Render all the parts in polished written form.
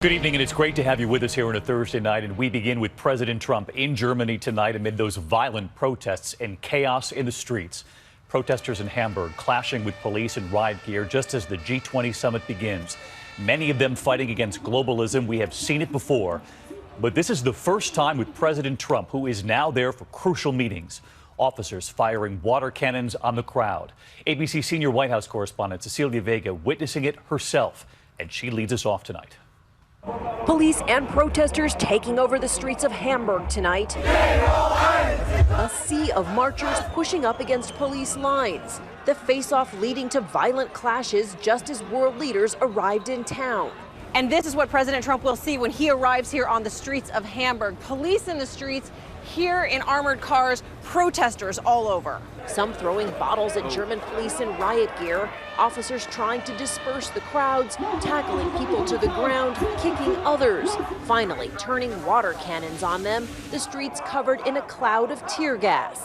Good evening, and it's great to have you with us here on a Thursday night. And we begin with President Trump in Germany tonight amid those violent protests and chaos in the streets. Protesters in Hamburg clashing with police in riot gear just as the G-20 summit begins. Many of them fighting against globalism. We have seen it before. But this is the first time with President Trump, who is now there for crucial meetings. Officers firing water cannons on the crowd. ABC senior White House correspondent Cecilia Vega witnessing it herself. And she leads us off tonight. Police and protesters taking over the streets of Hamburg tonight. A sea of marchers pushing up against police lines. The face-off leading to violent clashes just as world leaders arrived in town. And this is what President Trump will see when he arrives here on the streets of Hamburg. Police in the streets, here in armored cars, protesters all over. Some throwing bottles at German police in riot gear, officers trying to disperse the crowds, tackling people to the ground, kicking others, finally turning water cannons on them, the streets covered in a cloud of tear gas.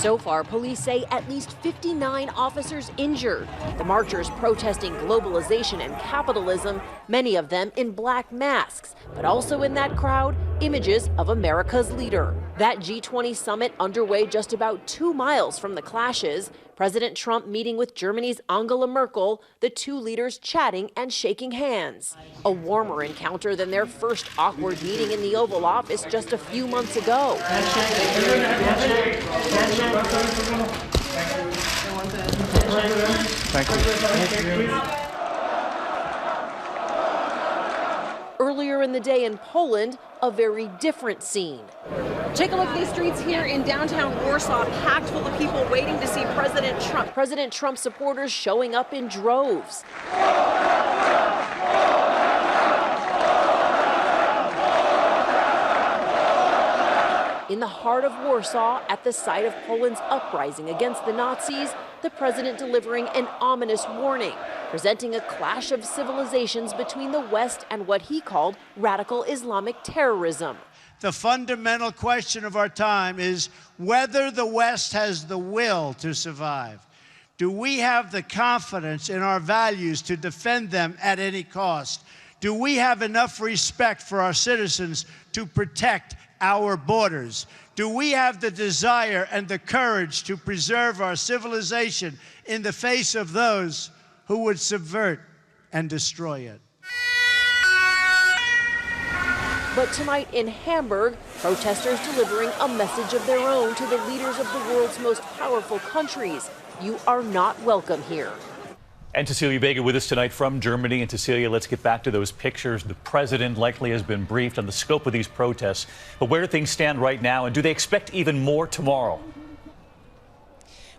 So far, police say at least 59 officers injured. The marchers protesting globalization and capitalism, many of them in black masks, but also in that crowd, images of America's leader. That G20 summit underway just about 2 miles from the clashes. President Trump meeting with Germany's Angela Merkel, the two leaders chatting and shaking hands. A warmer encounter than their first awkward meeting in the Oval Office just a few months ago. Thank you. Earlier in the day in Poland, a very different scene. Take a look at these streets here in downtown Warsaw, packed full of people waiting to see President Trump. President Trump supporters showing up in droves. In the heart of Warsaw, at the site of Poland's uprising against the Nazis, the president delivering an ominous warning, presenting a clash of civilizations between the West and what he called radical Islamic terrorism. The fundamental question of our time is whether the West has the will to survive. Do we have the confidence in our values to defend them at any cost? Do we have enough respect for our citizens to protect our borders? Do we have the desire and the courage to preserve our civilization in the face of those who would subvert and destroy it? But tonight in Hamburg, protesters delivering a message of their own to the leaders of the world's most powerful countries. You are not welcome here. And Cecilia Vega with us tonight from Germany. And Cecilia, let's get back to those pictures. The president likely has been briefed on the scope of these protests. But where do things stand right now? And do they expect even more tomorrow?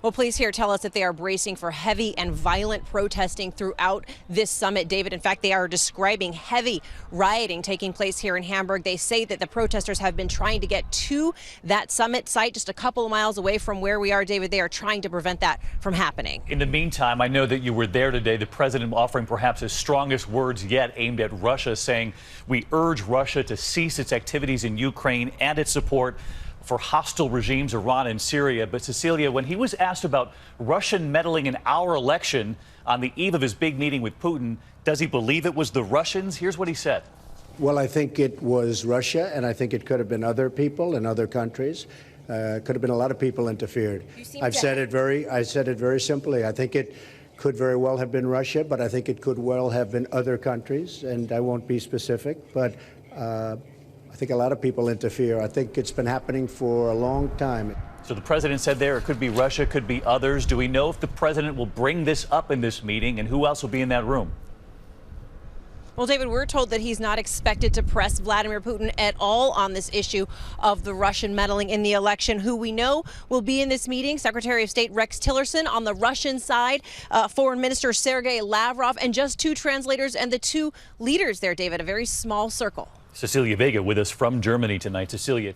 Well, police here tell us that they are bracing for heavy and violent protesting throughout this summit, David. In fact, they are describing heavy rioting taking place here in Hamburg. They say that the protesters have been trying to get to that summit site just a couple of miles away from where we are, David. They are trying to prevent that from happening. In the meantime, I know that you were there today, the president offering perhaps his strongest words yet aimed at Russia, saying, "We urge Russia to cease its activities in Ukraine and its support for hostile regimes, Iran and Syria." But Cecilia, when he was asked about Russian meddling in our election on the eve of his big meeting with Putin, does he believe it was the Russians? Here's what he said. Well, I think it was Russia, and I think it could have been other people in other countries. Could have been a lot of people interfered. I said it very simply. I think it could very well have been Russia, but I think it could well have been other countries, and I won't be specific, but I think a lot of people interfere. I think it's been happening for a long time. So the president said there it could be Russia, could be others. Do we know if the president will bring this up in this meeting, and who else will be in that room? Well, David, we're told that he's not expected to press Vladimir Putin at all on this issue of the Russian meddling in the election. Who we know will be in this meeting, Secretary of State Rex Tillerson on the Russian side, Foreign Minister Sergei Lavrov, and just two translators and the two leaders there, David, a very small circle. Cecilia Vega with us from Germany tonight. Cecilia.